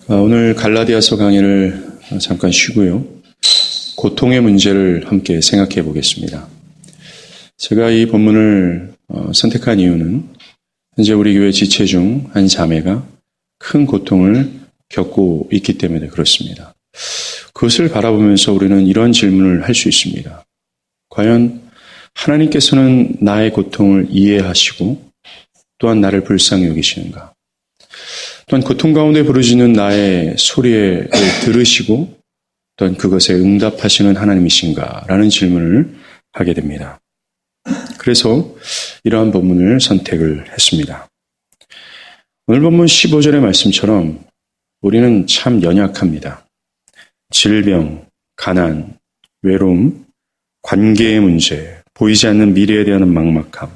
오늘 갈라디아서 강의를 잠깐 쉬고요. 고통의 문제를 함께 생각해 보겠습니다. 제가 이 본문을 선택한 이유는 현재 우리 교회 지체 중 한 자매가 큰 고통을 겪고 있기 때문에 그렇습니다. 그것을 바라보면서 우리는 이런 질문을 할 수 있습니다. 과연 하나님께서는 나의 고통을 이해하시고 또한 나를 불쌍히 여기시는가? 또한 고통 가운데 부르짖는 나의 소리를 들으시고 또한 그것에 응답하시는 하나님이신가? 라는 질문을 하게 됩니다. 그래서 이러한 본문을 선택을 했습니다. 오늘 본문 15절의 말씀처럼 우리는 참 연약합니다. 질병, 가난, 외로움, 관계의 문제, 보이지 않는 미래에 대한 막막함,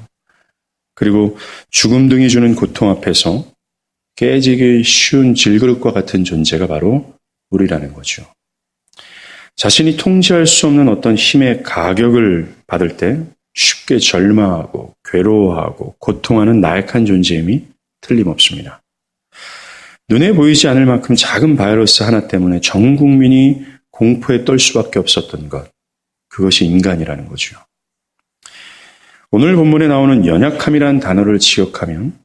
그리고 죽음 등이 주는 고통 앞에서 깨지기 쉬운 질그릇과 같은 존재가 바로 우리라는 거죠. 자신이 통제할 수 없는 어떤 힘의 가격을 받을 때 쉽게 절망하고 괴로워하고 고통하는 나약한 존재임이 틀림없습니다. 눈에 보이지 않을 만큼 작은 바이러스 하나 때문에 전 국민이 공포에 떨 수밖에 없었던 것, 그것이 인간이라는 거죠. 오늘 본문에 나오는 연약함이라는 단어를 지역하면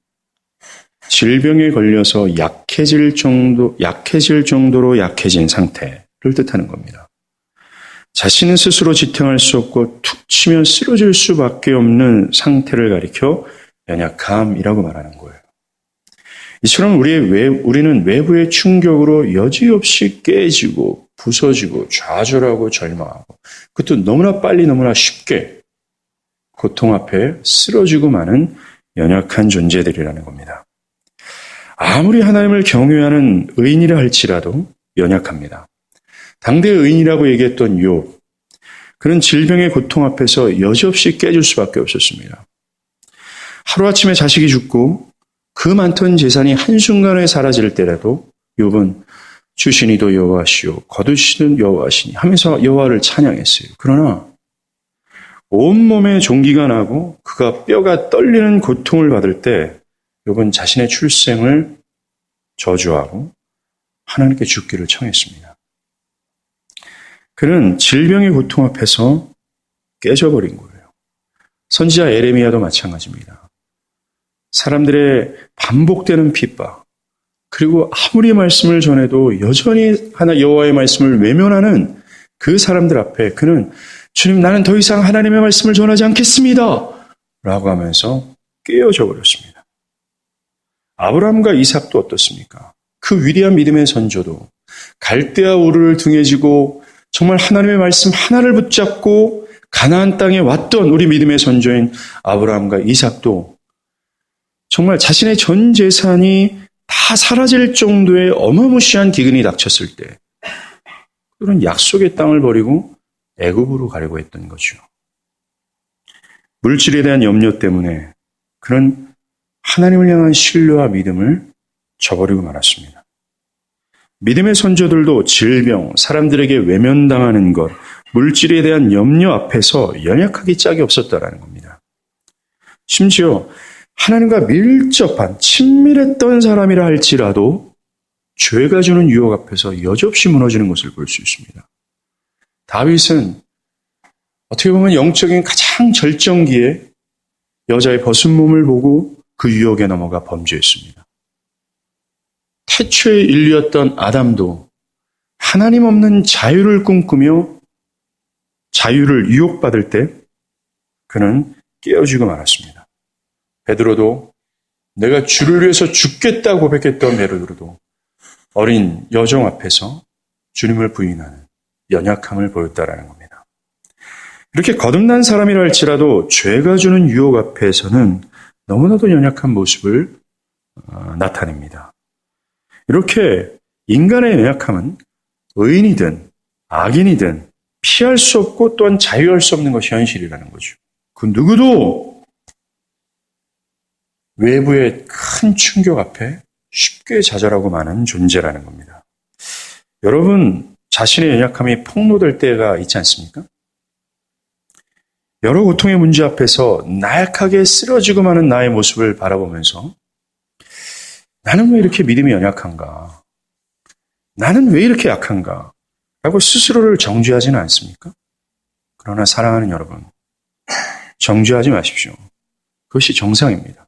질병에 걸려서 약해질 정도로 약해진 상태를 뜻하는 겁니다. 자신은 스스로 지탱할 수 없고 툭 치면 쓰러질 수밖에 없는 상태를 가리켜 연약함이라고 말하는 거예요. 이처럼 우리는 외부의 충격으로 여지없이 깨지고 부서지고 좌절하고 절망하고 그것도 너무나 빨리 너무나 쉽게 고통 앞에 쓰러지고 마는 연약한 존재들이라는 겁니다. 아무리 하나님을 경외하는 의인이라 할지라도 연약합니다. 당대 의인이라고 얘기했던 욥, 그는 질병의 고통 앞에서 여지없이 깨질 수밖에 없었습니다. 하루아침에 자식이 죽고 그 많던 재산이 한순간에 사라질 때라도 욥은 주시니도 여호와시오 거두시는 여호와시니 하면서 여호와를 찬양했어요. 그러나 온몸에 종기가 나고 그가 뼈가 떨리는 고통을 받을 때 욥은 자신의 출생을 저주하고 하나님께 죽기를 청했습니다. 그는 질병의 고통 앞에서 깨져버린 거예요. 선지자 에레미야도 마찬가지입니다. 사람들의 반복되는 핍박, 그리고 아무리 말씀을 전해도 여전히 여호와의 말씀을 외면하는 그 사람들 앞에 그는 주님, 나는 더 이상 하나님의 말씀을 전하지 않겠습니다 라고 하면서 깨어져 버렸습니다. 아브라함과 이삭도 어떻습니까? 그 위대한 믿음의 선조도 갈대아 우르를 등에 지고 정말 하나님의 말씀 하나를 붙잡고 가나안 땅에 왔던 우리 믿음의 선조인 아브라함과 이삭도 정말 자신의 전 재산이 다 사라질 정도의 어마무시한 기근이 닥쳤을 때 그런 약속의 땅을 버리고 애굽으로 가려고 했던 거죠. 물질에 대한 염려 때문에 그는 하나님을 향한 신뢰와 믿음을 저버리고 말았습니다. 믿음의 선조들도 질병, 사람들에게 외면당하는 것, 물질에 대한 염려 앞에서 연약하기 짝이 없었다라는 겁니다. 심지어 하나님과 밀접한 친밀했던 사람이라 할지라도 죄가 주는 유혹 앞에서 여지없이 무너지는 것을 볼 수 있습니다. 다윗은 어떻게 보면 영적인 가장 절정기에 여자의 벗은 몸을 보고 그 유혹에 넘어가 범죄했습니다. 태초의 인류였던 아담도 하나님 없는 자유를 꿈꾸며 자유를 유혹받을 때 그는 깨어지고 말았습니다. 베드로도 내가 주를 위해서 죽겠다고 고백했던 베드로도 어린 여종 앞에서 주님을 부인하는 연약함을 보였다라는 겁니다. 이렇게 거듭난 사람이라 할지라도 죄가 주는 유혹 앞에서는 너무나도 연약한 모습을 나타냅니다. 이렇게 인간의 연약함은 의인이든 악인이든 피할 수 없고 또한 자유할 수 없는 것이 현실이라는 거죠. 그 누구도 외부의 큰 충격 앞에 쉽게 좌절하고 마는 존재라는 겁니다. 여러분 자신의 연약함이 폭로될 때가 있지 않습니까? 여러 고통의 문제 앞에서 나약하게 쓰러지고 마는 나의 모습을 바라보면서 나는 왜 이렇게 믿음이 연약한가? 나는 왜 이렇게 약한가? 라고 스스로를 정죄하지는 않습니까? 그러나 사랑하는 여러분, 정죄하지 마십시오. 그것이 정상입니다.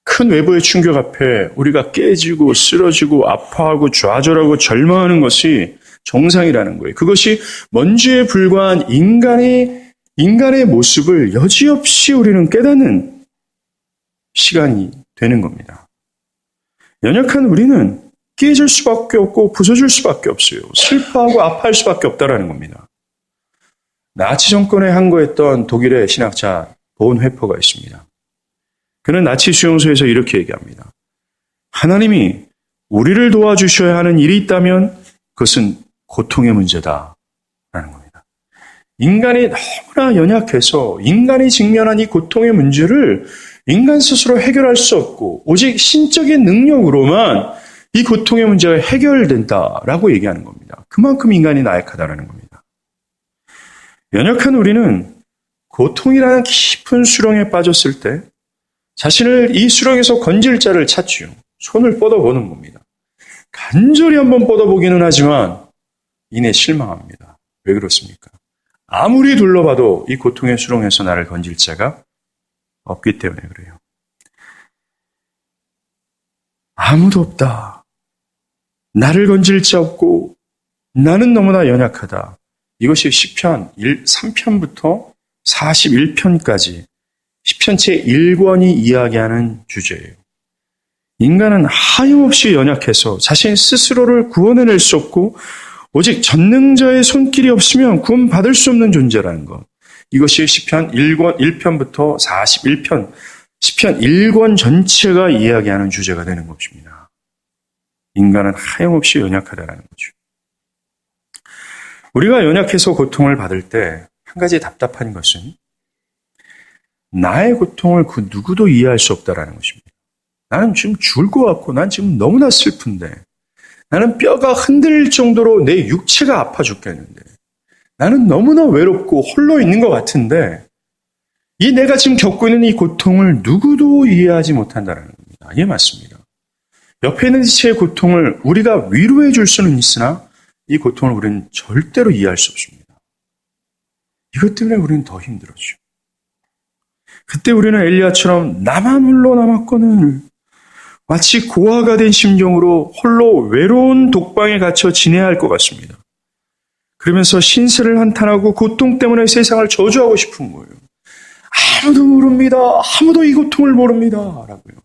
큰 외부의 충격 앞에 우리가 깨지고 쓰러지고 아파하고 좌절하고 절망하는 것이 정상이라는 거예요. 그것이 먼지에 불과한 인간의 모습을 여지없이 우리는 깨닫는 시간이 되는 겁니다. 연약한 우리는 깨질 수밖에 없고 부서질 수밖에 없어요. 슬퍼하고 아파할 수밖에 없다라는 겁니다. 나치 정권에 항거했던 독일의 신학자 본회퍼가 있습니다. 그는 나치 수용소에서 이렇게 얘기합니다. 하나님이 우리를 도와주셔야 하는 일이 있다면 그것은 고통의 문제다라는 겁니다. 인간이 너무나 연약해서 인간이 직면한 이 고통의 문제를 인간 스스로 해결할 수 없고 오직 신적인 능력으로만 이 고통의 문제가 해결된다라고 얘기하는 겁니다. 그만큼 인간이 나약하다라는 겁니다. 연약한 우리는 고통이라는 깊은 수렁에 빠졌을 때 자신을 이 수렁에서 건질 자를 찾지요. 손을 뻗어보는 겁니다. 간절히 한번 뻗어보기는 하지만 이내 실망합니다. 왜 그렇습니까? 아무리 둘러봐도 이 고통의 수렁에서 나를 건질 자가 없기 때문에 그래요. 아무도 없다. 나를 건질 자 없고 나는 너무나 연약하다. 이것이 시편 3편부터 41편까지 시편 제1권이 이야기하는 주제예요. 인간은 하염없이 연약해서 자신 스스로를 구원해낼 수 없고 오직 전능자의 손길이 없으면 구원받을 수 없는 존재라는 것. 이것이 시편 1편부터 41편, 시편 1권 전체가 이야기하는 주제가 되는 것입니다. 인간은 하염없이 연약하다는 거죠. 우리가 연약해서 고통을 받을 때 한 가지 답답한 것은 나의 고통을 그 누구도 이해할 수 없다는 것입니다. 나는 지금 죽을 것 같고 난 지금 너무나 슬픈데 나는 뼈가 흔들릴 정도로 내 육체가 아파 죽겠는데 나는 너무나 외롭고 홀로 있는 것 같은데 이 내가 지금 겪고 있는 이 고통을 누구도 이해하지 못한다는 겁니다. 예, 맞습니다. 옆에 있는 지체의 고통을 우리가 위로해 줄 수는 있으나 이 고통을 우리는 절대로 이해할 수 없습니다. 이것 때문에 우리는 더 힘들어지죠. 그때 우리는 엘리야처럼 나만 홀로 남았거늘 마치 고아가 된 심정으로 홀로 외로운 독방에 갇혀 지내야 할 것 같습니다. 그러면서 신세를 한탄하고 고통 때문에 세상을 저주하고 싶은 거예요. 아무도 모릅니다. 아무도 이 고통을 모릅니다. 라고요.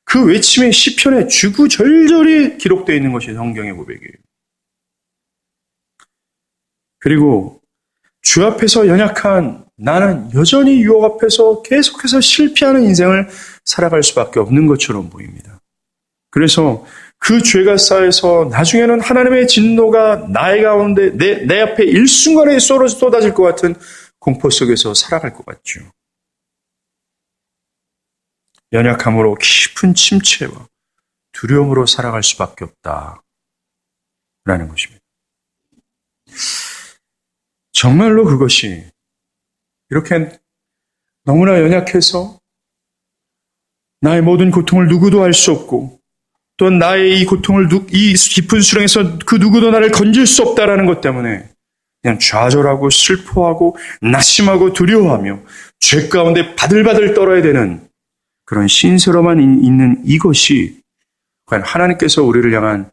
그 외침의 시편에 주구절절히 기록되어 있는 것이 성경의 고백이에요. 그리고 주 앞에서 연약한 나는 여전히 유혹 앞에서 계속해서 실패하는 인생을 살아갈 수밖에 없는 것처럼 보입니다. 그래서 그 죄가 쌓여서 나중에는 하나님의 진노가 나의 가운데 내 앞에 일순간에 쏟아질 것 같은 공포 속에서 살아갈 것 같죠. 연약함으로 깊은 침체와 두려움으로 살아갈 수밖에 없다라는 것입니다. 정말로 그것이 이렇게 너무나 연약해서 나의 모든 고통을 누구도 알 수 없고 또 나의 이 고통을 이 깊은 수렁에서 그 누구도 나를 건질 수 없다라는 것 때문에 그냥 좌절하고 슬퍼하고 낙심하고 두려워하며 죄 가운데 바들바들 떨어야 되는 그런 신세로만 있는 이것이 과연 하나님께서 우리를 향한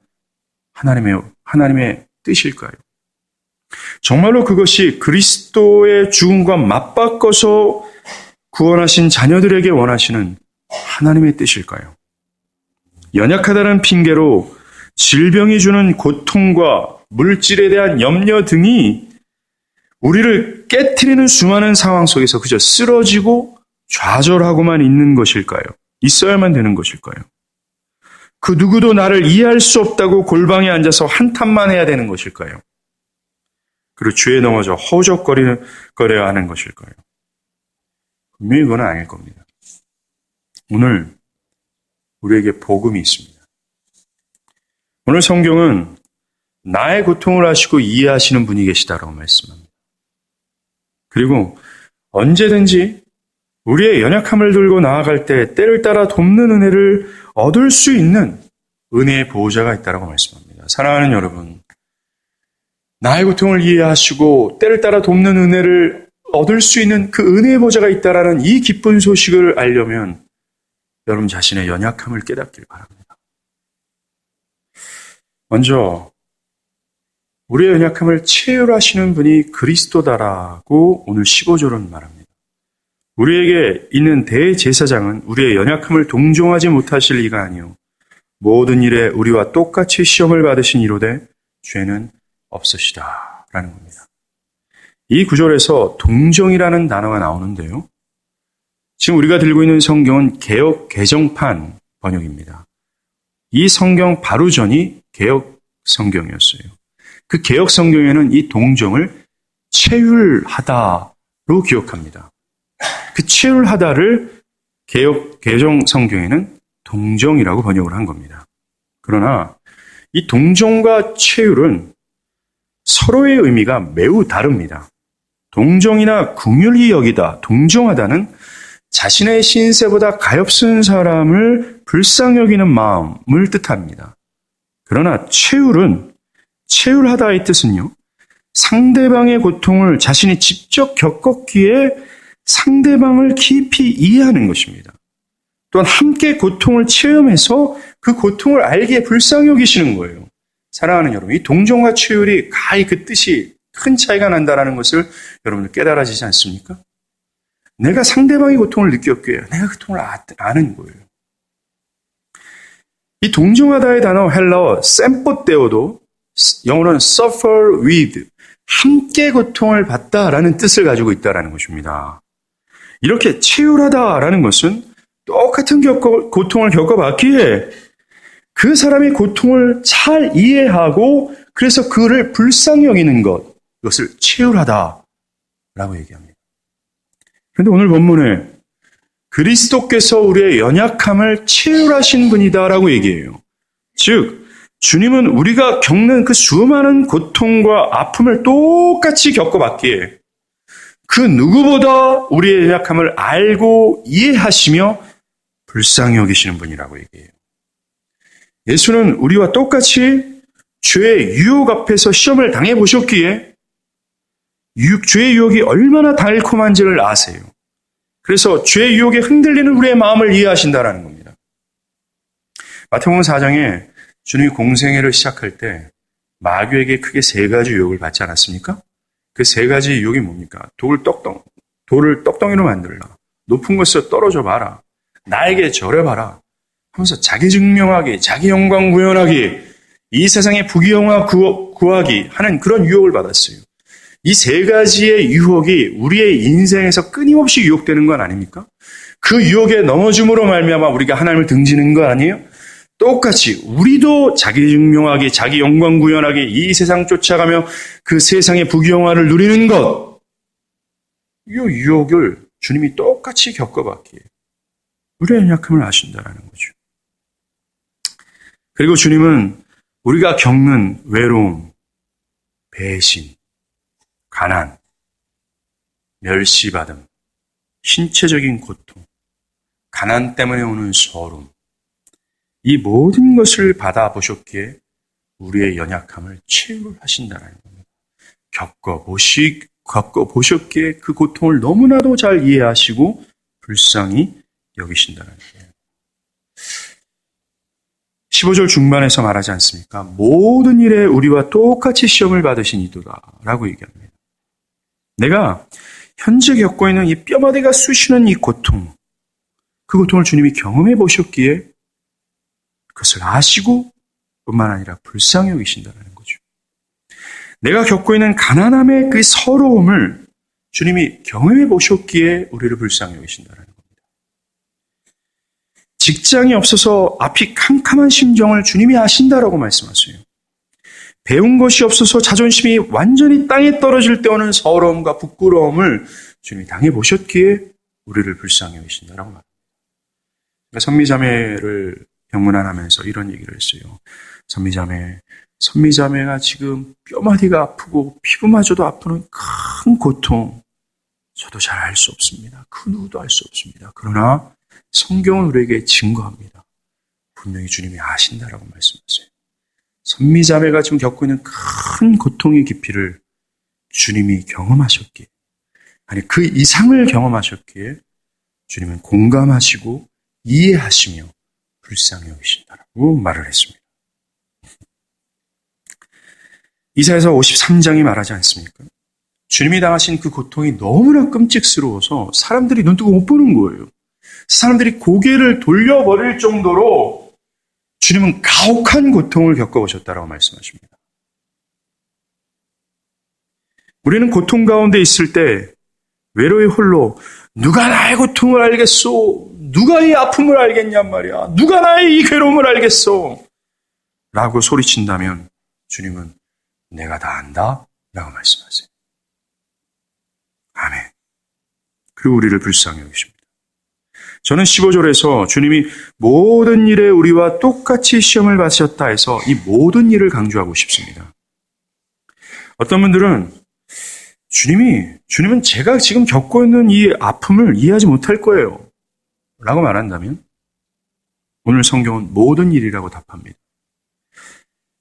하나님의 뜻일까요? 정말로 그것이 그리스도의 죽음과 맞바꿔서 구원하신 자녀들에게 원하시는 하나님의 뜻일까요? 연약하다는 핑계로 질병이 주는 고통과 물질에 대한 염려 등이 우리를 깨트리는 수많은 상황 속에서 그저 쓰러지고 좌절하고만 있는 것일까요? 있어야만 되는 것일까요? 그 누구도 나를 이해할 수 없다고 골방에 앉아서 한탄만 해야 되는 것일까요? 그리고 죄에 넘어져 허우적거려야 하는 것일까요? 분명히 그건 아닐 겁니다. 오늘 우리에게 복음이 있습니다. 오늘 성경은 나의 고통을 아시고 이해하시는 분이 계시다라고 말씀합니다. 그리고 언제든지 우리의 연약함을 들고 나아갈 때 때를 따라 돕는 은혜를 얻을 수 있는 은혜의 보호자가 있다라고 말씀합니다. 사랑하는 여러분, 나의 고통을 이해하시고 때를 따라 돕는 은혜를 얻을 수 있는 그 은혜의 보호자가 있다라는 이 기쁜 소식을 알려면 여러분 자신의 연약함을 깨닫길 바랍니다. 먼저 우리의 연약함을 체휼하시는 분이 그리스도다라고 오늘 15절은 말합니다. 우리에게 있는 대제사장은 우리의 연약함을 동정하지 못하실 이가 아니요 모든 일에 우리와 똑같이 시험을 받으신 이로되 죄는 없으시다 라는 겁니다. 이 구절에서 동정이라는 단어가 나오는데요. 지금 우리가 들고 있는 성경은 개역 개정판 번역입니다. 이 성경 바로 전이 개역 성경이었어요. 그 개역 성경에는 이 동정을 체휼하다로 기억합니다. 그 체휼하다를 개역 개정 성경에는 동정이라고 번역을 한 겁니다. 그러나 이 동정과 체휼은 서로의 의미가 매우 다릅니다. 동정이나 긍휼히 여기다, 동정하다는 자신의 신세보다 가엾은 사람을 불쌍히 여기는 마음을 뜻합니다. 그러나 체휼은 체휼하다의 뜻은요, 상대방의 고통을 자신이 직접 겪었기에 상대방을 깊이 이해하는 것입니다. 또한 함께 고통을 체험해서 그 고통을 알기에 불쌍히 여기시는 거예요. 사랑하는 여러분, 이 동정과 체휼이 가히 그 뜻이 큰 차이가 난다는 것을 여러분들 깨달아지지 않습니까? 내가 상대방의 고통을 느꼈기에 내가 그 고통을 아는 거예요. 이 동정하다의 단어 헬라어 셈포테오도 영어로는 suffer with, 함께 고통을 받다라는 뜻을 가지고 있다는 것입니다. 이렇게 체휼하다라는 것은 똑같은 고통을 겪어봤기에 그 사람의 고통을 잘 이해하고 그래서 그를 불쌍히 여기는 것, 이것을 체휼하다라고 얘기합니다. 그런데 오늘 본문에 그리스도께서 우리의 연약함을 체휼하신 분이다라고 얘기해요. 즉 주님은 우리가 겪는 그 수많은 고통과 아픔을 똑같이 겪어봤기에 그 누구보다 우리의 연약함을 알고 이해하시며 불쌍히 여기시는 분이라고 얘기해요. 예수는 우리와 똑같이 죄의 유혹 앞에서 시험을 당해보셨기에 죄의 유혹이 얼마나 달콤한지를 아세요. 그래서 죄의 유혹에 흔들리는 우리의 마음을 이해하신다는 겁니다. 마태복음 4장에 주님이 공생애를 시작할 때 마귀에게 크게 세 가지 유혹을 받지 않았습니까? 그 세 가지 유혹이 뭡니까? 돌을 떡덩이로 만들라. 높은 곳에서 떨어져 봐라. 나에게 절해봐라. 하면서 자기 증명하기, 자기 영광 구현하기, 이 세상의 부귀영화 구하기 하는 그런 유혹을 받았어요. 이 세 가지의 유혹이 우리의 인생에서 끊임없이 유혹되는 건 아닙니까? 그 유혹에 넘어짐으로 말미암아 우리가 하나님을 등지는 거 아니에요? 똑같이 우리도 자기 증명하기, 자기 영광 구현하기, 이 세상 쫓아가며 그 세상의 부귀영화를 누리는 것, 이 유혹을 주님이 똑같이 겪어봤기에 우리의 연약함을 아신다라는 거죠. 그리고 주님은 우리가 겪는 외로움, 배신, 가난, 멸시받음, 신체적인 고통, 가난 때문에 오는 서름, 이 모든 것을 받아보셨기에 우리의 연약함을 체휼하신다는 겁니다. 겪어보셨기에 그 고통을 너무나도 잘 이해하시고 불쌍히 여기신다는 거예요. 15절 중반에서 말하지 않습니까? 모든 일에 우리와 똑같이 시험을 받으신 이도다라고 얘기합니다. 내가 현재 겪고 있는 이 뼈마디가 쑤시는 이 고통, 그 고통을 주님이 경험해 보셨기에 그것을 아시고 뿐만 아니라 불쌍히 여기신다는 거죠. 내가 겪고 있는 가난함의 그 서러움을 주님이 경험해 보셨기에 우리를 불쌍히 여기신다는 겁니다. 직장이 없어서 앞이 캄캄한 심정을 주님이 아신다라고 말씀하세요. 배운 것이 없어서 자존심이 완전히 땅에 떨어질 때 오는 서러움과 부끄러움을 주님이 당해보셨기에 우리를 불쌍히 여기신다라고 말합니다. 선미자매를 병문안하면서 이런 얘기를 했어요. 선미자매가 지금 뼈마디가 아프고 피부마저도 아프는 큰 고통, 저도 잘 알 수 없습니다. 그 누구도 알 수 없습니다. 그러나 성경은 우리에게 증거합니다. 분명히 주님이 아신다라고 말씀하세요. 선미자매가 지금 겪고 있는 큰 고통의 깊이를 주님이 경험하셨기에, 아니 그 이상을 경험하셨기에 주님은 공감하시고 이해하시며 불쌍히 여기신다라고 말을 했습니다. 이사야서 53장이 말하지 않습니까? 주님이 당하신 그 고통이 너무나 끔찍스러워서 사람들이 눈 뜨고 못 보는 거예요. 사람들이 고개를 돌려버릴 정도로 주님은 가혹한 고통을 겪어보셨다라고 말씀하십니다. 우리는 고통 가운데 있을 때 외로이 홀로 누가 나의 고통을 알겠소? 누가 이 아픔을 알겠냔 말이야. 누가 나의 이 괴로움을 알겠소? 라고 소리친다면 주님은 내가 다 안다 라고 말씀하세요. 아멘. 그리고 우리를 불쌍히 여기십니다. 저는 15절에서 주님이 모든 일에 우리와 똑같이 시험을 받으셨다 해서 이 모든 일을 강조하고 싶습니다. 어떤 분들은 주님은 제가 지금 겪고 있는 이 아픔을 이해하지 못할 거예요 라고 말한다면 오늘 성경은 모든 일이라고 답합니다.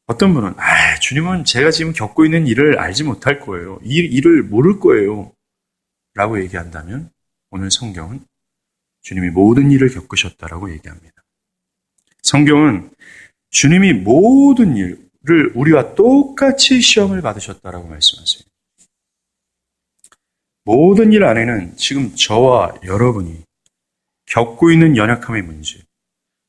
어떤 분은 주님은 제가 지금 겪고 있는 일을 알지 못할 거예요. 이 일을 모를 거예요 라고 얘기한다면 오늘 성경은 주님이 모든 일을 겪으셨다라고 얘기합니다. 성경은 주님이 모든 일을 우리와 똑같이 시험을 받으셨다라고 말씀하세요. 모든 일 안에는 지금 저와 여러분이 겪고 있는 연약함의 문제,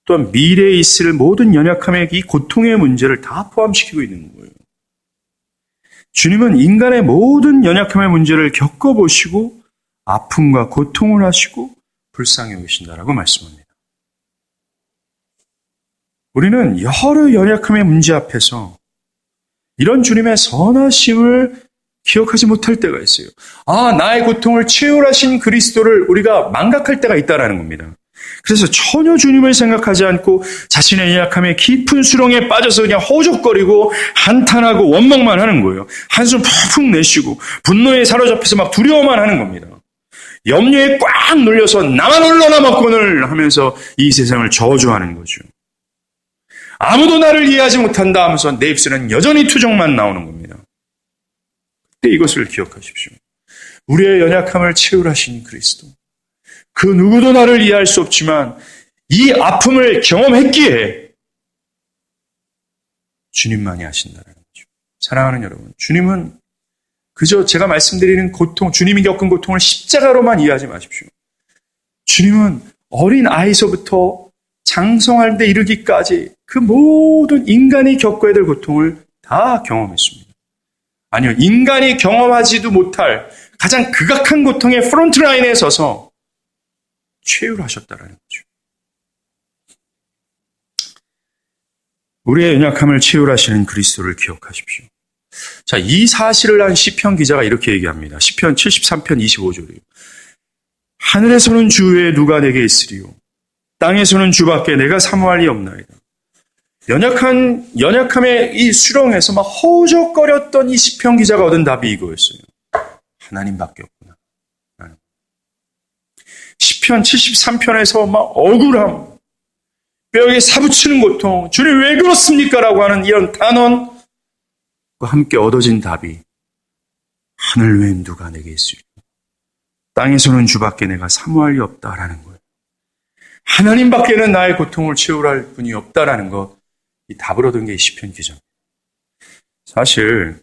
또한 미래에 있을 모든 연약함의 이 고통의 문제를 다 포함시키고 있는 거예요. 주님은 인간의 모든 연약함의 문제를 겪어보시고 아픔과 고통을 하시고 불쌍히 여기신다라고 말씀합니다. 우리는 여러 연약함의 문제 앞에서 이런 주님의 선하심을 기억하지 못할 때가 있어요. 나의 고통을 치유하신 그리스도를 우리가 망각할 때가 있다라는 겁니다. 그래서 전혀 주님을 생각하지 않고 자신의 연약함에 깊은 수렁에 빠져서 그냥 허우적거리고 한탄하고 원망만 하는 거예요. 한숨 푹푹 내쉬고 분노에 사로잡혀서 막 두려워만 하는 겁니다. 염려에 꽉 눌려서 나만 홀로 남았건을 하면서 이 세상을 저주하는 거죠. 아무도 나를 이해하지 못한다 하면서 내 입술은 여전히 투정만 나오는 겁니다. 그때 이것을 기억하십시오. 우리의 연약함을 채울하신 그리스도. 그 누구도 나를 이해할 수 없지만 이 아픔을 경험했기에 주님만이 아신다는 거죠. 사랑하는 여러분, 주님은 그저 제가 말씀드리는 고통, 주님이 겪은 고통을 십자가로만 이해하지 마십시오. 주님은 어린 아이서부터 장성할 때 이르기까지 그 모든 인간이 겪어야 될 고통을 다 경험했습니다. 아니요, 인간이 경험하지도 못할 가장 극악한 고통의 프론트라인에 서서 최후하셨다라는 거죠. 우리의 연약함을 최후하시는 그리스도를 기억하십시오. 자, 이 사실을 한 시편 기자가 이렇게 얘기합니다. 시편 73편 25절이에요. 하늘에서는 주 외에 누가 내게 있으리요? 땅에서는 주밖에 내가 사모할 리 없나이다. 연약함의 이 수렁에서 막 허우적거렸던 이 시편 기자가 얻은 답이 이거였어요. 하나님밖에 없구나. 시편 73편에서 막 억울함, 뼈에 사부치는 고통, 주님 왜 그렇습니까? 라고 하는 이런 단언과 함께 얻어진 답이 하늘 외엔 누가 내게 있으리요? 땅에서는 주밖에 내가 사모할 리 없다라는 거예요. 하나님밖에는 나의 고통을 채울할 분이 없다라는 것, 이 답을 얻은 게 이 시편 기자입니다. 사실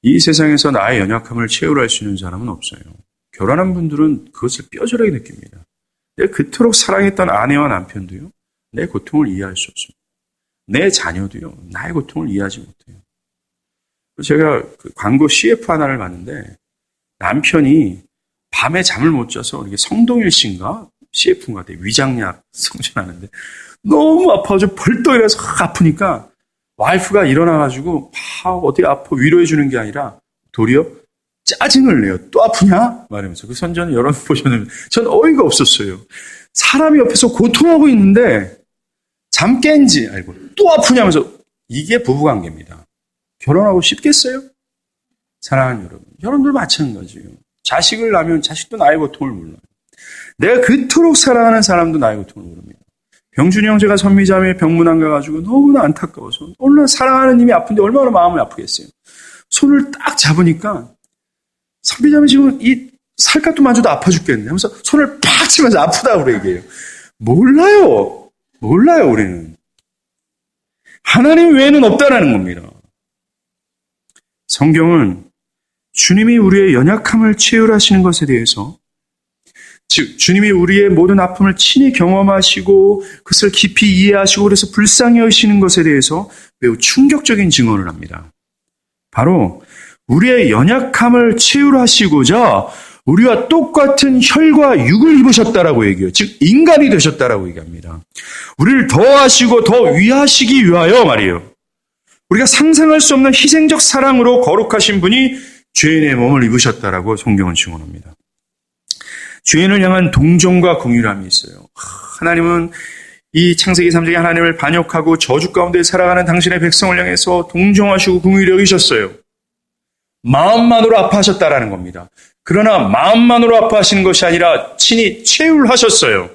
이 세상에서 나의 연약함을 채울할 수 있는 사람은 없어요. 결혼한 분들은 그것을 뼈저리게 느낍니다. 내가 그토록 사랑했던 아내와 남편도요, 내 고통을 이해할 수 없습니다. 내 자녀도요, 나의 고통을 이해하지 못해요. 제가 그 광고 CF 하나를 봤는데 남편이 밤에 잠을 못 자서 이렇게 성동일 씨인가? CF인가 같아요. 위장약 성전하는데 너무 아파가지고 벌떡 일어나서 아프니까 와이프가 일어나가지고 어디 아파 위로해 주는 게 아니라 도리어 짜증을 내요. 또 아프냐? 말하면서 그 선전을 여러 번 보셨는데 전 어이가 없었어요. 사람이 옆에서 고통하고 있는데 잠 깬지 알고 또 아프냐면서 이게 부부관계입니다. 결혼하고 쉽겠어요? 사랑하는 여러분, 여러분들 마찬가지예요. 자식을 낳으면 자식도 나의 고통을 몰라요. 내가 그토록 사랑하는 사람도 나의 고통을 모릅니다. 병준이 형제가 선미자매의 병문안 가가지고 너무나 안타까워서 얼마나 사랑하는 님이 아픈데 얼마나 마음이 아프겠어요. 손을 딱 잡으니까 선미자매 지금 이 살갗도 만져도 아파 죽겠네 하면서 손을 팍 치면서 아프다고 그래 얘기해요. 몰라요 우리는. 하나님 외에는 없다라는 겁니다. 성경은 주님이 우리의 연약함을 치유하시는 것에 대해서, 즉 주님이 우리의 모든 아픔을 친히 경험하시고 그것을 깊이 이해하시고 그래서 불쌍히 여기시는 것에 대해서 매우 충격적인 증언을 합니다. 바로 우리의 연약함을 치유하시고자 우리와 똑같은 혈과 육을 입으셨다라고 얘기해요. 즉 인간이 되셨다라고 얘기합니다. 우리를 더하시고 더 위하시기 위하여 말이에요. 우리가 상상할 수 없는 희생적 사랑으로 거룩하신 분이 죄인의 몸을 입으셨다라고 성경은 증언합니다. 죄인을 향한 동정과 긍휼함이 있어요. 하나님은 이 창세기 3장에 하나님을 반역하고 저주 가운데 살아가는 당신의 백성을 향해서 동정하시고 긍휼히 여기셨어요. 마음만으로 아파하셨다라는 겁니다. 그러나 마음만으로 아파하시는 것이 아니라 친히 체휼하셨어요.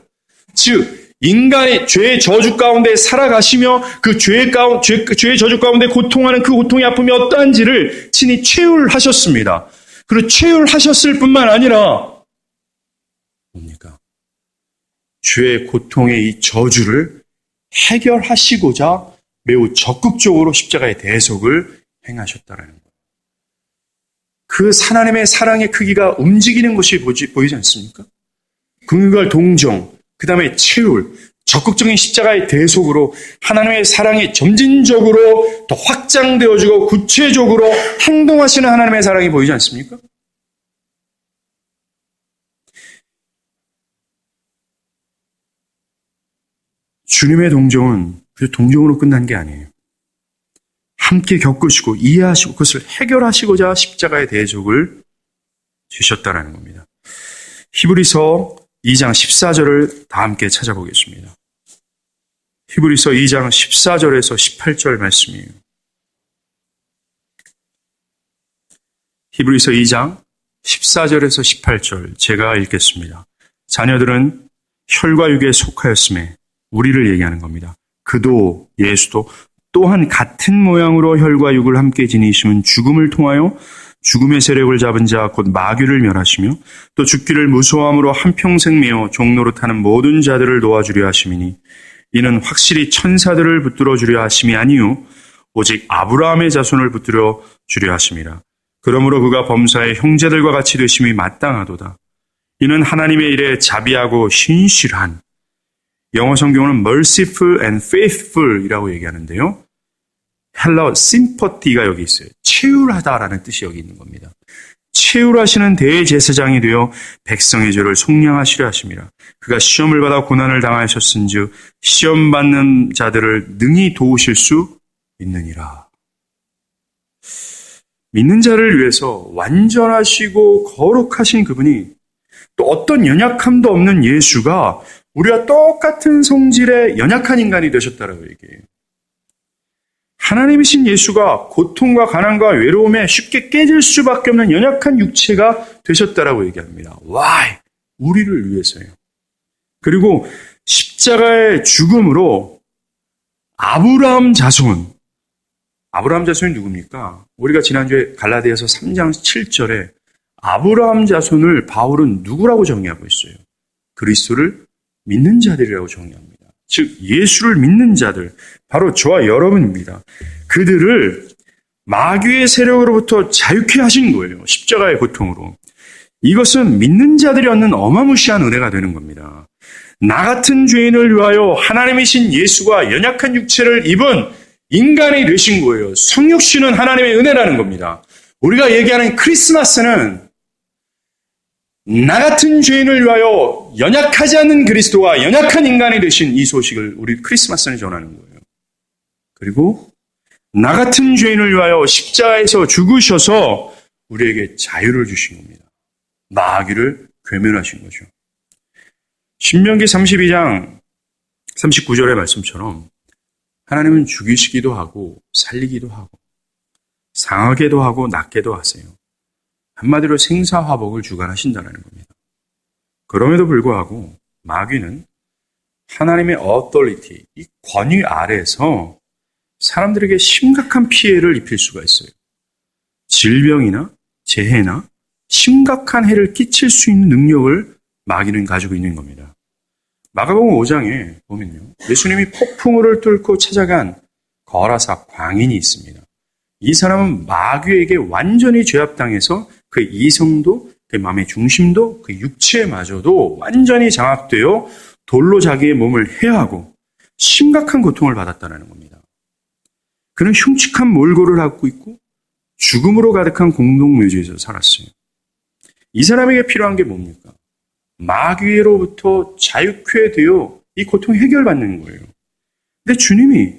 즉 인간이 죄의 저주 가운데 살아가시며 그 죄의 저주 가운데 고통하는 그 고통의 아픔이 어떠한지를 친히 체휼하셨습니다. 그리고 체휼하셨을 뿐만 아니라 뭡니까? 죄의 고통의 이 저주를 해결하시고자 매우 적극적으로 십자가의 대속을 행하셨다라는 거예요. 그 하나님의 사랑의 크기가 움직이는 것이 보이지 않습니까? 긍휼과 동정, 그 다음에 체휼, 적극적인 십자가의 대속으로 하나님의 사랑이 점진적으로 더 확장되어지고 구체적으로 행동하시는 하나님의 사랑이 보이지 않습니까? 주님의 동정은 그 동정으로 끝난 게 아니에요. 함께 겪으시고 이해하시고 그것을 해결하시고자 십자가의 대속을 주셨다라는 겁니다. 히브리서 2장 14절을 다 함께 찾아보겠습니다. 히브리서 2장 14절에서 18절 말씀이에요. 히브리서 2장 14절에서 18절 제가 읽겠습니다. 자녀들은 혈과 육에 속하였음에 우리를 얘기하는 겁니다. 그도 예수도 또한 같은 모양으로 혈과 육을 함께 지니심은 죽음을 통하여 죽음의 세력을 잡은 자 곧 마귀를 멸하시며 또 죽기를 무서워함으로 한평생 매어 종노릇하는 모든 자들을 도와주려 하심이니 이는 확실히 천사들을 붙들어 주려 하심이 아니요 오직 아브라함의 자손을 붙들어 주려 하심이라. 그러므로 그가 범사의 형제들과 같이 되심이 마땅하도다. 이는 하나님의 일에 자비하고 신실한, 영어 성경은 merciful and faithful 이라고 얘기하는데요. 헬라어 sympathy가 여기 있어요. 체휼하다라는 뜻이 여기 있는 겁니다. 체휼하시는 대제사장이 되어 백성의 죄를 속량하시려 하심이라. 그가 시험을 받아 고난을 당하셨은즉 시험 받는 자들을 능히 도우실 수 있느니라. 믿는 자를 위해서 완전하시고 거룩하신 그분이 또 어떤 연약함도 없는 예수가 우리와 똑같은 성질의 연약한 인간이 되셨다라고 얘기해요. 하나님이신 예수가 고통과 가난과 외로움에 쉽게 깨질 수밖에 없는 연약한 육체가 되셨다라고 얘기합니다. Why? 우리를 위해서요. 그리고 십자가의 죽음으로 아브라함 자손이 누굽니까? 우리가 지난주에 갈라디아서 3장 7절에 아브라함 자손을 바울은 누구라고 정의하고 있어요? 그리스도를 믿는 자들이라고 정의합니다. 즉 예수를 믿는 자들, 바로 저와 여러분입니다. 그들을 마귀의 세력으로부터 자유케 하신 거예요. 십자가의 고통으로. 이것은 믿는 자들이 얻는 어마무시한 은혜가 되는 겁니다. 나 같은 죄인을 위하여 하나님이신 예수가 연약한 육체를 입은 인간이 되신 거예요. 성육신은 하나님의 은혜라는 겁니다. 우리가 얘기하는 크리스마스는 나 같은 죄인을 위하여 연약하지 않는 그리스도가 연약한 인간이 되신 이 소식을 우리 크리스마스는 전하는 거예요. 그리고 나 같은 죄인을 위하여 십자가에서 죽으셔서 우리에게 자유를 주신 겁니다. 마귀를 괴면하신 거죠. 신명기 32장 39절의 말씀처럼 하나님은 죽이시기도 하고 살리기도 하고 상하게도 하고 낫게도 하세요. 한마디로 생사화복을 주관하신다는 겁니다. 그럼에도 불구하고 마귀는 하나님의 authority, 이 권위 아래에서 사람들에게 심각한 피해를 입힐 수가 있어요. 질병이나 재해나 심각한 해를 끼칠 수 있는 능력을 마귀는 가지고 있는 겁니다. 마가복음 5장에 보면요, 예수님이 폭풍우를 뚫고 찾아간 거라사 광인이 있습니다. 이 사람은 마귀에게 완전히 죄압당해서 그 이성도, 그 마음의 중심도, 그 육체마저도 완전히 장악되어 돌로 자기의 몸을 해하고 심각한 고통을 받았다는 겁니다. 그는 흉측한 몰골을 갖고 있고 죽음으로 가득한 공동묘지에서 살았어요. 이 사람에게 필요한 게 뭡니까? 마귀로부터 자유케 되어 이 고통이 해결받는 거예요. 근데 주님이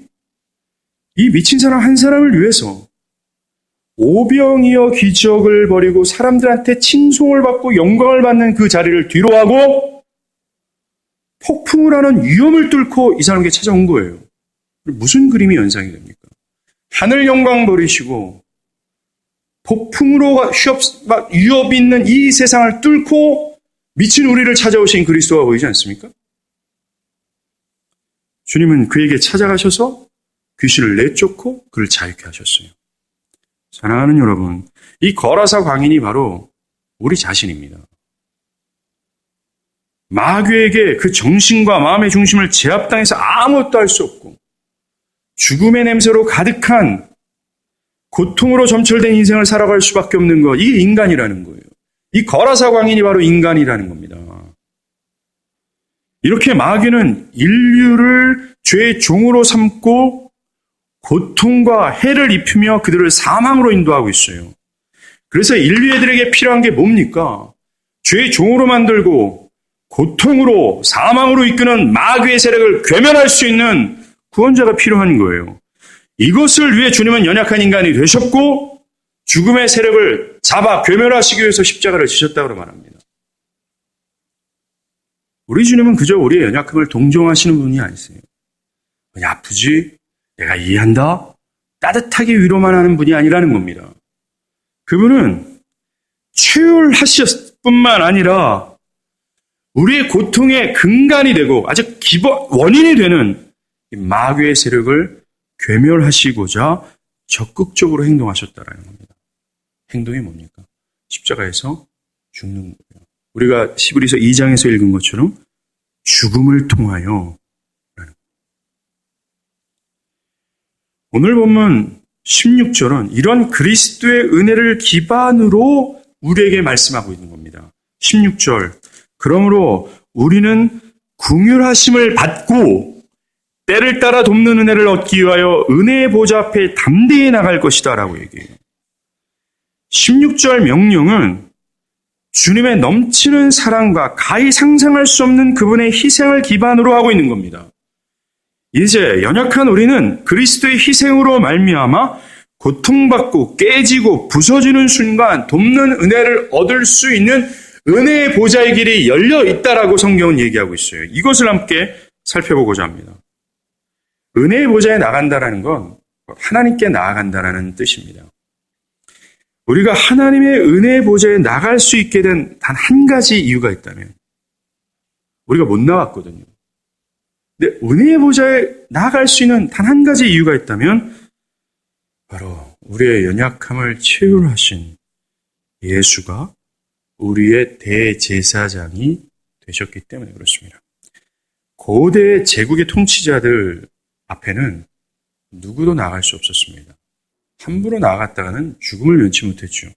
이 미친 사람 한 사람을 위해서 오병이어 기적을 벌이고 사람들한테 칭송을 받고 영광을 받는 그 자리를 뒤로하고 폭풍을 하는 위험을 뚫고 이 사람에게 찾아온 거예요. 무슨 그림이 연상이 됩니까? 하늘 영광 버리시고 폭풍으로 위협이 있는 이 세상을 뚫고 미친 우리를 찾아오신 그리스도가 보이지 않습니까? 주님은 그에게 찾아가셔서 귀신을 내쫓고 그를 자유케 하셨어요. 사랑하는 여러분, 이 거라사 광인이 바로 우리 자신입니다. 마귀에게 그 정신과 마음의 중심을 제압당해서 아무것도 할 수 없고 죽음의 냄새로 가득한 고통으로 점철된 인생을 살아갈 수밖에 없는 것, 이게 인간이라는 거예요. 이 거라사 광인이 바로 인간이라는 겁니다. 이렇게 마귀는 인류를 죄의 종으로 삼고 고통과 해를 입히며 그들을 사망으로 인도하고 있어요. 그래서 인류 애들에게 필요한 게 뭡니까? 죄의 종으로 만들고 고통으로 사망으로 이끄는 마귀의 세력을 괴멸할 수 있는 구원자가 필요한 거예요. 이것을 위해 주님은 연약한 인간이 되셨고 죽음의 세력을 잡아 괴멸하시기 위해서 십자가를 지셨다고 말합니다. 우리 주님은 그저 우리의 연약함을 동정하시는 분이 아니세요. 아프지? 내가 이해한다? 따뜻하게 위로만 하는 분이 아니라는 겁니다. 그분은 최율하셨을 뿐만 아니라 우리의 고통의 근간이 되고 아주 기본 원인이 되는 마귀의 세력을 괴멸하시고자 적극적으로 행동하셨다라는 겁니다. 행동이 뭡니까? 십자가에서 죽는 거예요. 우리가 히브리서 2장에서 읽은 것처럼 죽음을 통하여. 오늘 본문 16절은 이런 그리스도의 은혜를 기반으로 우리에게 말씀하고 있는 겁니다. 16절, 그러므로 우리는 긍휼하심을 받고 때를 따라 돕는 은혜를 얻기 위하여 은혜의 보좌 앞에 담대히 나갈 것이다 라고 얘기해요. 16절 명령은 주님의 넘치는 사랑과 가히 상상할 수 없는 그분의 희생을 기반으로 하고 있는 겁니다. 이제 연약한 우리는 그리스도의 희생으로 말미암아 고통받고 깨지고 부서지는 순간 돕는 은혜를 얻을 수 있는 은혜의 보좌의 길이 열려 있다라고 성경은 얘기하고 있어요. 이것을 함께 살펴보고자 합니다. 은혜의 보좌에 나간다라는 건 하나님께 나아간다라는 뜻입니다. 우리가 하나님의 은혜의 보좌에 나갈 수 있게 된 단 한 가지 이유가 있다면 우리가 못 나갔거든요. 근데 은혜의 보좌에 나아갈 수 있는 단 한 가지 이유가 있다면 바로 우리의 연약함을 치유하신 예수가 우리의 대제사장이 되셨기 때문에 그렇습니다. 고대 제국의 통치자들 앞에는 누구도 나아갈 수 없었습니다. 함부로 나아갔다가는 죽음을 면치 못했죠.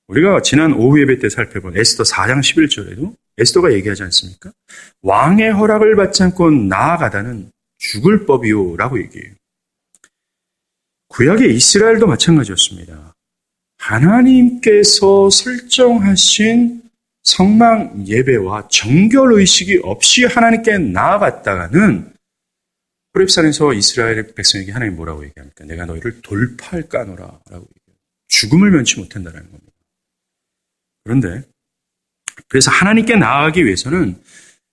우리가 지난 오후 예배 때 살펴본 에스더 4장 11절에도 에스더가 얘기하지 않습니까? 왕의 허락을 받지 않고 나아가다는 죽을 법이요 라고 얘기해요. 구약의 이스라엘도 마찬가지였습니다. 하나님께서 설정하신 성막 예배와 정결의식이 없이 하나님께 나아갔다가는 호렙산에서 이스라엘 백성에게 하나님 뭐라고 얘기합니까? 내가 너희를 돌팔 까노라 라고 얘기해요. 죽음을 면치 못한다는 겁니다. 그런데 그래서 하나님께 나아가기 위해서는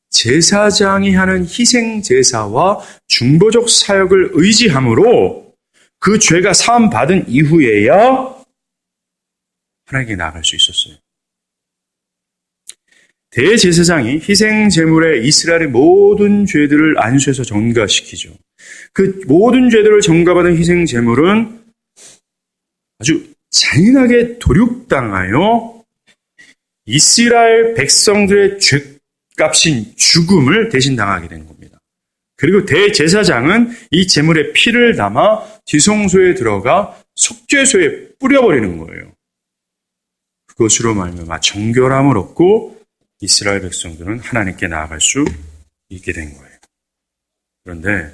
제사장이 하는 희생 제사와 중보적 사역을 의지함으로 그 죄가 사함 받은 이후에야 하나님께 나아갈 수 있었어요. 대제사장이 희생 제물에 이스라엘의 모든 죄들을 안수해서 전가시키죠. 그 모든 죄들을 전가받은 희생 제물은 아주 잔인하게 도륙당하여 이스라엘 백성들의 죄값인 죽음을 대신 당하게 된 겁니다. 그리고 대제사장은 이 제물의 피를 담아 지성소에 들어가 속죄소에 뿌려버리는 거예요. 그것으로 말미암아 정결함을 얻고 이스라엘 백성들은 하나님께 나아갈 수 있게 된 거예요. 그런데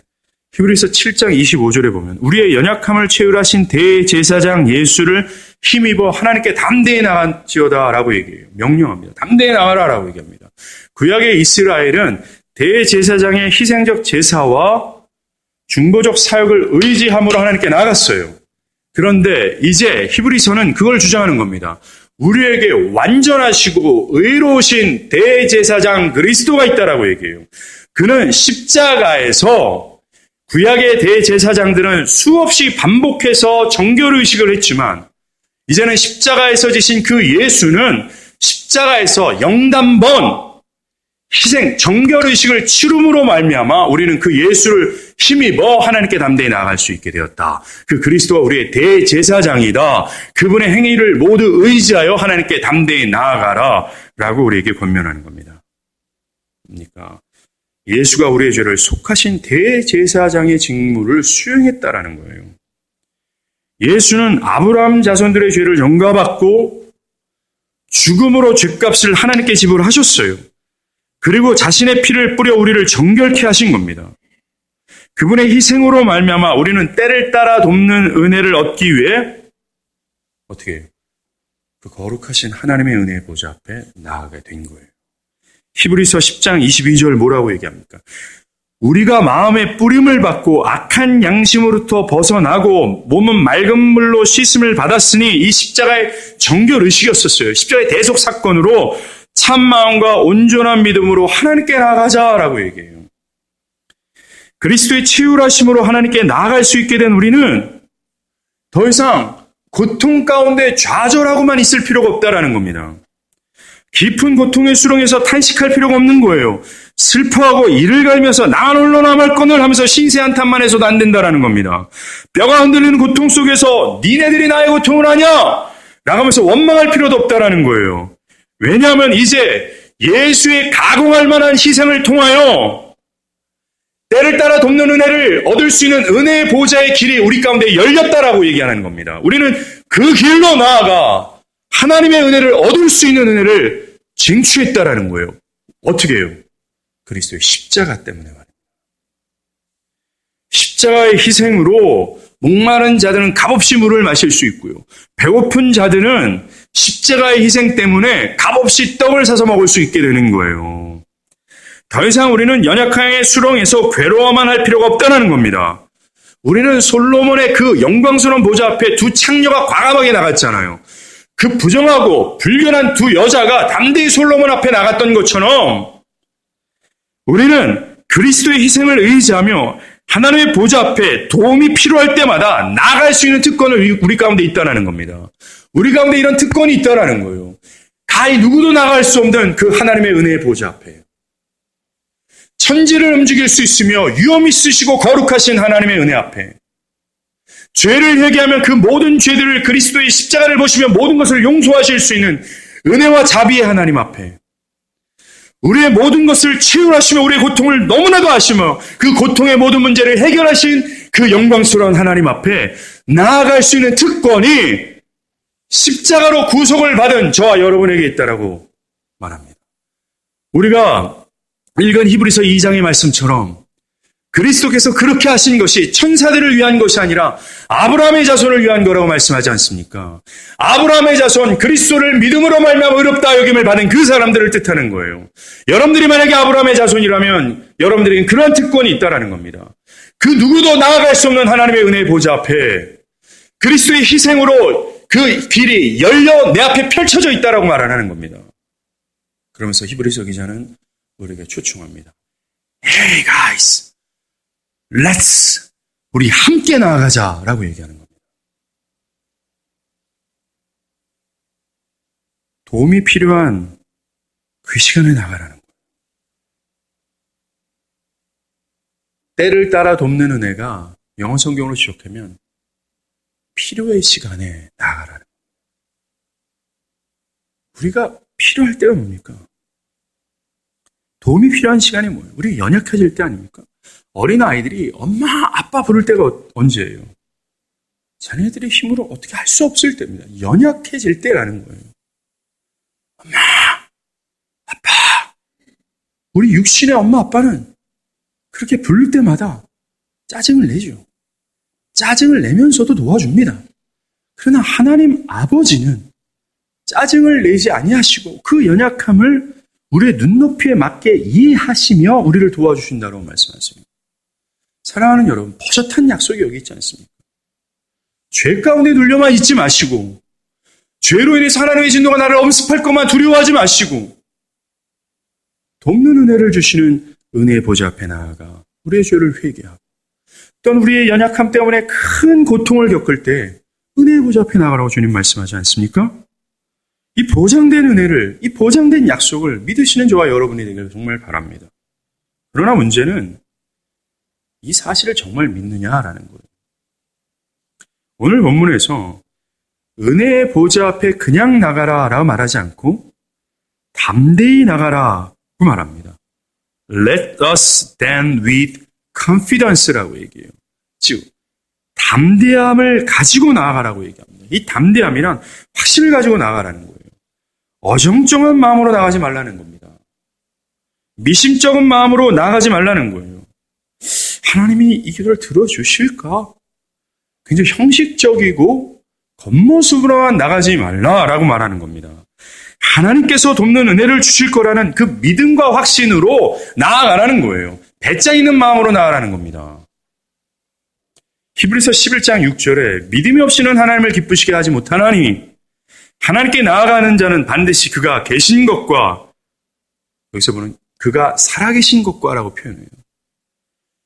히브리서 7장 25절에 보면 우리의 연약함을 채울하신 대제사장 예수를 힘입어 하나님께 담대히 나갈지어다 라고 얘기해요. 명령합니다. 담대히 나가라 라고 얘기합니다. 구약의 이스라엘은 대제사장의 희생적 제사와 중보적 사역을 의지함으로 하나님께 나갔어요. 그런데 이제 히브리서는 그걸 주장하는 겁니다. 우리에게 완전하시고 의로우신 대제사장 그리스도가 있다라고 얘기해요. 그는 십자가에서 구약의 대제사장들은 수없이 반복해서 정결의식을 했지만 이제는 십자가에서 지신 그 예수는 십자가에서 영단번 희생, 정결의식을 치름으로 말미암아 우리는 그 예수를 힘입어 하나님께 담대히 나아갈 수 있게 되었다. 그 그리스도가 우리의 대제사장이다. 그분의 행위를 모두 의지하여 하나님께 담대히 나아가라 라고 우리에게 권면하는 겁니다. 그러니까 예수가 우리의 죄를 속하신 대제사장의 직무를 수행했다라는 거예요. 예수는 아브라함 자손들의 죄를 전가받고 죽음으로 죄값을 하나님께 지불하셨어요. 그리고 자신의 피를 뿌려 우리를 정결케 하신 겁니다. 그분의 희생으로 말미암아 우리는 때를 따라 돕는 은혜를 얻기 위해 어떻게 해요? 그 거룩하신 하나님의 은혜의 보좌 앞에 나아가게 된 거예요. 히브리서 10장 22절 뭐라고 얘기합니까? 우리가 마음의 뿌림을 받고 악한 양심으로부터 벗어나고 몸은 맑은 물로 씻음을 받았으니 이 십자가의 정결의식이었었어요. 십자가의 대속 사건으로 참 마음과 온전한 믿음으로 하나님께 나아가자라고 얘기해요. 그리스도의 치유하심으로 하나님께 나아갈 수 있게 된 우리는 더 이상 고통 가운데 좌절하고만 있을 필요가 없다라는 겁니다. 깊은 고통의 수렁에서 탄식할 필요가 없는 거예요. 슬퍼하고 이를 갈면서 난 홀로 남았거늘 하면서 신세 한탄만 해서도 안 된다라는 겁니다. 뼈가 흔들리는 고통 속에서 니네들이 나의 고통을 하냐? 나가면서 원망할 필요도 없다라는 거예요. 왜냐하면 이제 예수의 가공할 만한 희생을 통하여 때를 따라 돕는 은혜를 얻을 수 있는 은혜의 보좌의 길이 우리 가운데 열렸다라고 얘기하는 겁니다. 우리는 그 길로 나아가 하나님의 은혜를 얻을 수 있는 은혜를 쟁취했다라는 거예요. 어떻게 해요? 그리스도의 십자가 때문에 말입니다. 십자가의 희생으로 목마른 자들은 값없이 물을 마실 수 있고요. 배고픈 자들은 십자가의 희생 때문에 값없이 떡을 사서 먹을 수 있게 되는 거예요. 더 이상 우리는 연약함의 수렁에서 괴로워만 할 필요가 없다는 겁니다. 우리는 솔로몬의 그 영광스러운 보좌 앞에 두 창녀가 과감하게 나갔잖아요. 그 부정하고 불결한 두 여자가 담대히 솔로몬 앞에 나갔던 것처럼 우리는 그리스도의 희생을 의지하며 하나님의 보좌 앞에 도움이 필요할 때마다 나아갈 수 있는 특권을 우리 가운데 있다는 겁니다. 우리 가운데 이런 특권이 있다는 거예요. 가히 누구도 나아갈 수 없는 그 하나님의 은혜의 보좌 앞에 천지를 움직일 수 있으며 유엄 있으시고 거룩하신 하나님의 은혜 앞에 죄를 회개하면 그 모든 죄들을 그리스도의 십자가를 보시며 모든 것을 용서하실 수 있는 은혜와 자비의 하나님 앞에 우리의 모든 것을 치유하시며 우리의 고통을 너무나도 아시며 그 고통의 모든 문제를 해결하신 그 영광스러운 하나님 앞에 나아갈 수 있는 특권이 십자가로 구속을 받은 저와 여러분에게 있다라고 말합니다. 우리가 읽은 히브리서 2장의 말씀처럼 그리스도께서 그렇게 하신 것이 천사들을 위한 것이 아니라 아브라함의 자손을 위한 거라고 말씀하지 않습니까? 아브라함의 자손, 그리스도를 믿음으로 말미암아 의롭다 여김을 받은 그 사람들을 뜻하는 거예요. 여러분들이 만약에 아브라함의 자손이라면 여러분들에게는 그런 특권이 있다라는 겁니다. 그 누구도 나아갈 수 없는 하나님의 은혜의 보좌 앞에 그리스도의 희생으로 그 길이 열려 내 앞에 펼쳐져 있다라고 말하는 겁니다. 그러면서 히브리서 기자는 우리에게 초청합니다. Hey guys! Let's 우리 함께 나아가자라고 얘기하는 겁니다. 도움이 필요한 그 시간에 나가라는 거예요. 때를 따라 돕는 은혜가 영어 성경으로 지적하면 필요의 시간에 나가라는 거예요. 우리가 필요할 때가 뭡니까? 도움이 필요한 시간이 뭐예요? 우리 연약해질 때 아닙니까? 어린아이들이 엄마, 아빠 부를 때가 언제예요? 자녀들의 힘으로 어떻게 할 수 없을 때입니다. 연약해질 때라는 거예요. 엄마, 아빠. 우리 육신의 엄마, 아빠는 그렇게 부를 때마다 짜증을 내죠. 짜증을 내면서도 도와줍니다. 그러나 하나님 아버지는 짜증을 내지 아니하시고 그 연약함을 우리의 눈높이에 맞게 이해하시며 우리를 도와주신다고 말씀하십니다. 사랑하는 여러분, 버젓한 약속이 여기 있지 않습니까? 죄 가운데 눌려만 있지 마시고 죄로 인해 하나님의 진노가 나를 엄습할 것만 두려워하지 마시고 돕는 은혜를 주시는 은혜의 보좌 앞에 나아가 우리의 죄를 회개하고 또는 우리의 연약함 때문에 큰 고통을 겪을 때 은혜의 보좌 앞에 나가라고 주님 말씀하지 않습니까? 이 보장된 은혜를, 이 보장된 약속을 믿으시는 저와 여러분이 되기를 정말 바랍니다. 그러나 문제는 이 사실을 정말 믿느냐라는 거예요. 오늘 본문에서 은혜의 보좌 앞에 그냥 나가라라고 말하지 않고 담대히 나가라고 말합니다. Let us stand with confidence라고 얘기해요. 즉, 담대함을 가지고 나아가라고 얘기합니다. 이 담대함이란 확신을 가지고 나아가라는 거예요. 어정쩡한 마음으로 나가지 말라는 겁니다. 미심쩍은 마음으로 나가지 말라는 거예요. 하나님이 이 기도를 들어주실까? 굉장히 형식적이고 겉모습으로만 나가지 말라라고 말하는 겁니다. 하나님께서 돕는 은혜를 주실 거라는 그 믿음과 확신으로 나아가라는 거예요. 배짱 있는 마음으로 나아가라는 겁니다. 히브리서 11장 6절에 믿음이 없이는 하나님을 기쁘시게 하지 못하나니 하나님께 나아가는 자는 반드시 그가 계신 것과 여기서 보는 그가 살아계신 것과라고 표현해요.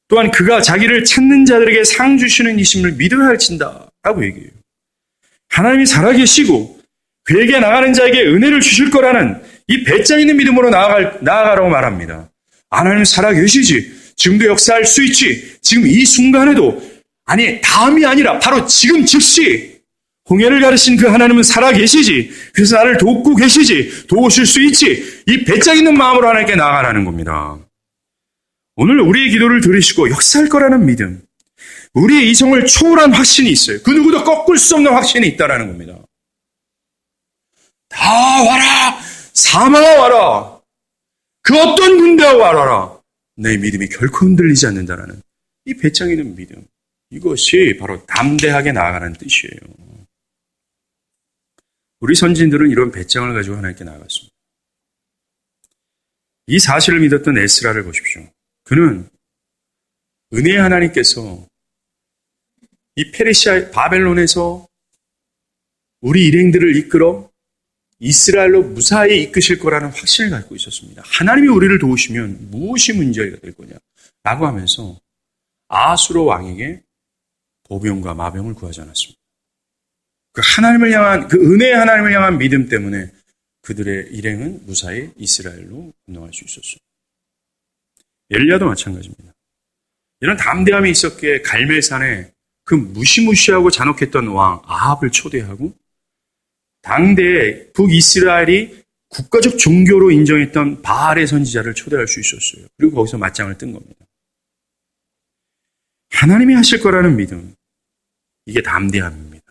또한 그가 자기를 찾는 자들에게 상 주시는 이심을 믿어야 할진다 라고 얘기해요. 하나님이 살아계시고 그에게 나가는 자에게 은혜를 주실 거라는 이 배짱 있는 믿음으로 나아가라고 말합니다. 하나님 살아계시지. 지금도 역사할 수 있지. 지금 이 순간에도 아니 다음이 아니라 바로 지금 즉시 홍해를 가르신 그 하나님은 살아계시지. 그래서 나를 돕고 계시지. 도우실 수 있지. 이 배짱 있는 마음으로 하나님께 나아가라는 겁니다. 오늘 우리의 기도를 들으시고 역사할 거라는 믿음, 우리의 이성을 초월한 확신이 있어요. 그 누구도 꺾을 수 없는 확신이 있다는 겁니다. 다 와라! 사망아 와라! 그 어떤 군대와 와라! 내 믿음이 결코 흔들리지 않는다라는 이 배짱 있는 믿음, 이것이 바로 담대하게 나아가는 뜻이에요. 우리 선진들은 이런 배짱을 가지고 하나님께 나아갔습니다. 이 사실을 믿었던 에스라를 보십시오. 그는 은혜의 하나님께서 이 페르시아 바벨론에서 우리 일행들을 이끌어 이스라엘로 무사히 이끄실 거라는 확신을 갖고 있었습니다. 하나님이 우리를 도우시면 무엇이 문제가 될 거냐라고 하면서 아수르 왕에게 보병과 마병을 구하지 않았습니다. 그 하나님을 향한, 그 은혜의 하나님을 향한 믿음 때문에 그들의 일행은 무사히 이스라엘로 건너갈 수 있었습니다. 엘리야도 마찬가지입니다. 이런 담대함이 있었기에 갈멜산에 그 무시무시하고 잔혹했던 왕 아합을 초대하고 당대에 북이스라엘이 국가적 종교로 인정했던 바알의 선지자를 초대할 수 있었어요. 그리고 거기서 맞짱을 뜬 겁니다. 하나님이 하실 거라는 믿음, 이게 담대함입니다.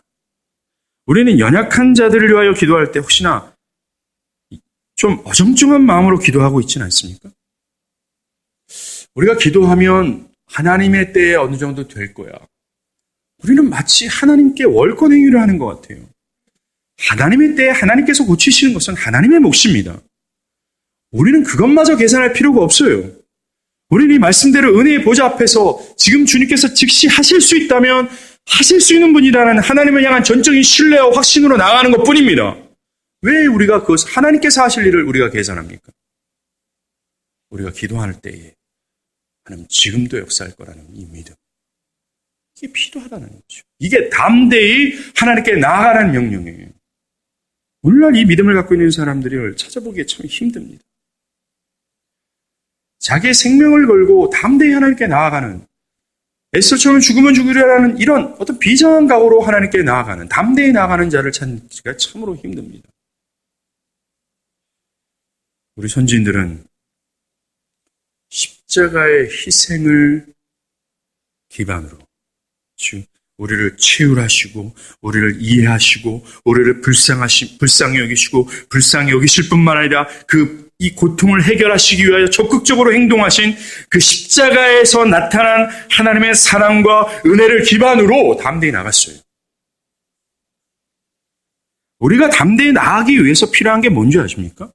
우리는 연약한 자들을 위하여 기도할 때 혹시나 좀 어정쩡한 마음으로 기도하고 있지는 않습니까? 우리가 기도하면 하나님의 때에 어느 정도 될 거야. 우리는 마치 하나님께 월권 행위를 하는 것 같아요. 하나님의 때에 하나님께서 고치시는 것은 하나님의 몫입니다. 우리는 그것마저 계산할 필요가 없어요. 우리는 이 말씀대로 은혜의 보좌 앞에서 지금 주님께서 즉시 하실 수 있다면 하실 수 있는 분이라는 하나님을 향한 전적인 신뢰와 확신으로 나아가는 것뿐입니다. 왜 우리가 그것을 하나님께서 하실 일을 우리가 계산합니까? 우리가 기도할 때에 하나님 지금도 역사할 거라는 이 믿음, 이게 필요하다는 거죠. 이게 담대히 하나님께 나아가라는 명령이에요. 오늘날 이 믿음을 갖고 있는 사람들을 찾아보기에 참 힘듭니다. 자기의 생명을 걸고 담대히 하나님께 나아가는, 에스더처럼 죽으면 죽으리라는 이런 어떤 비장한 각오로 하나님께 나아가는, 담대히 나아가는 자를 찾기가 참으로 힘듭니다. 우리 선지인들은 십자가의 희생을 기반으로 우리를 치유하시고 우리를 이해하시고 우리를 불쌍히 여기시고 불쌍히 여기실 뿐만 아니라 이 고통을 해결하시기 위하여 적극적으로 행동하신 그 십자가에서 나타난 하나님의 사랑과 은혜를 기반으로 담대히 나갔어요. 우리가 담대히 나가기 위해서 필요한 게 뭔지 아십니까?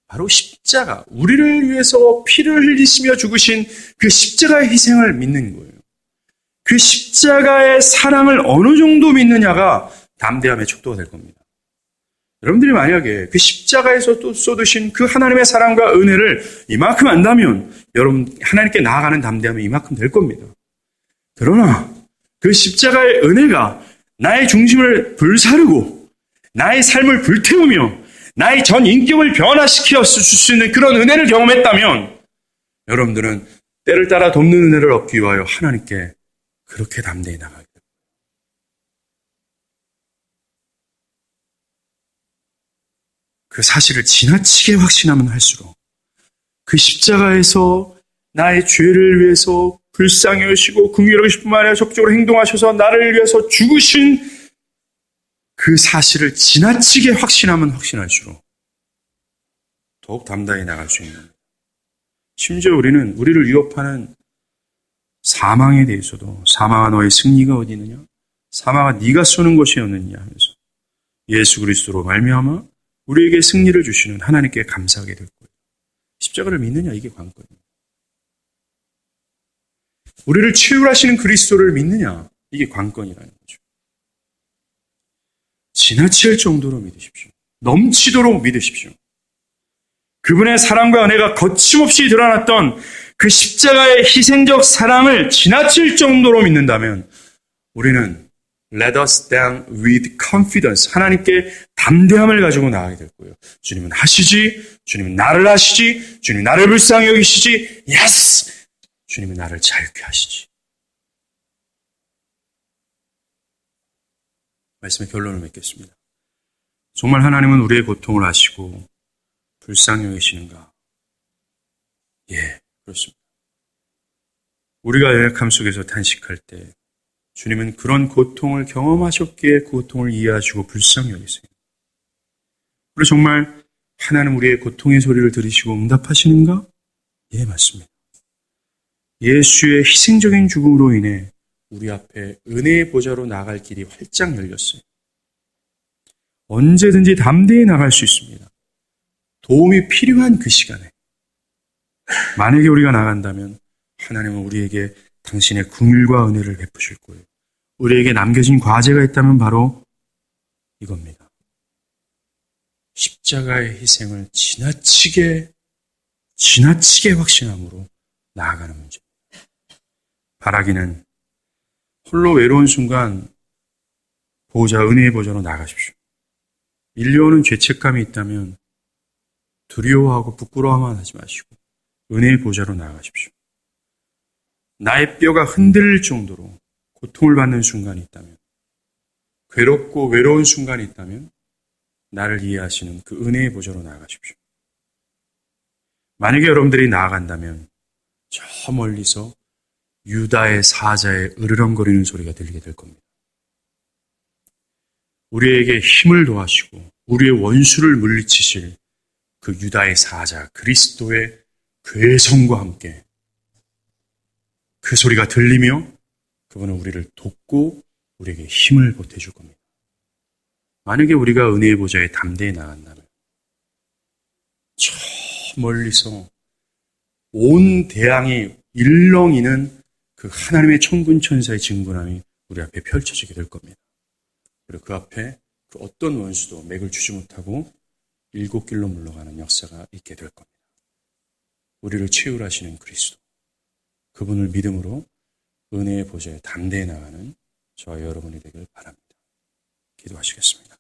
바로 십자가, 우리를 위해서 피를 흘리시며 죽으신 그 십자가의 희생을 믿는 거예요. 그 십자가의 사랑을 어느 정도 믿느냐가 담대함의 척도가 될 겁니다. 여러분들이 만약에 그 십자가에서 또 쏟으신 그 하나님의 사랑과 은혜를 이만큼 안다면 여러분 하나님께 나아가는 담대함이 이만큼 될 겁니다. 그러나 그 십자가의 은혜가 나의 중심을 불사르고 나의 삶을 불태우며 나의 전 인격을 변화시켜 줄 수 있는 그런 은혜를 경험했다면 여러분들은 때를 따라 돕는 은혜를 얻기 위하여 하나님께 그렇게 담대히 나가게 됩니다. 그 사실을 지나치게 확신하면 할수록 그 십자가에서 나의 죄를 위해서 불쌍히 여기시고 긍휼히 여기실 뿐만 아니라 적극적으로 행동하셔서 나를 위해서 죽으신 그 사실을 지나치게 확신하면 확신할수록 더욱 담대히 나갈 수 있는 겁니다. 심지어 우리는 우리를 위협하는 사망에 대해서도 사망아 너의 승리가 어디 있느냐? 사망아 네가 쏘는 것이었느냐 하면서 예수 그리스도로 말미암아 우리에게 승리를 주시는 하나님께 감사하게 될 거예요. 십자가를 믿느냐 이게 관건입니다. 우리를 치유하시는 그리스도를 믿느냐 이게 관건이라는 거죠. 지나칠 정도로 믿으십시오. 넘치도록 믿으십시오. 그분의 사랑과 은혜가 거침없이 드러났던 그 십자가의 희생적 사랑을 지나칠 정도로 믿는다면 우리는 let us stand with confidence, 하나님께 담대함을 가지고 나가게 될 거예요. 주님은 하시지, 주님은 나를 하시지, 주님은 나를 불쌍히 여기시지, yes! 주님은 나를 자유케 하시지. 말씀의 결론을 맺겠습니다. 정말 하나님은 우리의 고통을 아시고 불쌍히 여기시는가? 예, 그렇습니다. 우리가 연약함 속에서 탄식할 때 주님은 그런 고통을 경험하셨기에 그 고통을 이해하시고 불쌍히 여기세요. 그리고 정말 하나님 우리의 고통의 소리를 들으시고 응답하시는가? 예, 맞습니다. 예수의 희생적인 죽음으로 인해 우리 앞에 은혜의 보좌로 나갈 길이 활짝 열렸어요. 언제든지 담대히 나갈 수 있습니다. 도움이 필요한 그 시간에 만약에 우리가 나간다면 하나님은 우리에게 당신의 긍휼과 은혜를 베푸실 거예요. 우리에게 남겨진 과제가 있다면 바로 이겁니다. 십자가의 희생을 지나치게 확신함으로 나아가는 문제입니다. 바라기는 홀로 외로운 순간 보호자 은혜의 보좌로 나가십시오. 밀려오는 죄책감이 있다면 두려워하고 부끄러워만 하지 마시고 은혜의 보좌로 나아가십시오. 나의 뼈가 흔들릴 정도로 고통을 받는 순간이 있다면, 괴롭고 외로운 순간이 있다면 나를 이해하시는 그 은혜의 보좌로 나아가십시오. 만약에 여러분들이 나아간다면 저 멀리서 유다의 사자의 으르렁거리는 소리가 들리게 될 겁니다. 우리에게 힘을 도하시고 우리의 원수를 물리치실 그 유다의 사자 그리스도의 괴성과 함께 그 소리가 들리며 그분은 우리를 돕고 우리에게 힘을 보태줄 겁니다. 만약에 우리가 은혜의 보좌에 담대히 나간다면 저 멀리서 온 대양이 일렁이는 그 하나님의 천군 천사의 진군함이 우리 앞에 펼쳐지게 될 겁니다. 그리고 그 앞에 그 어떤 원수도 맥을 주지 못하고 일곱 길로 물러가는 역사가 있게 될 겁니다. 우리를 치유하시는 그리스도, 그분을 믿음으로 은혜의 보좌에 담대히 나가는 저와 여러분이 되길 바랍니다. 기도하시겠습니다.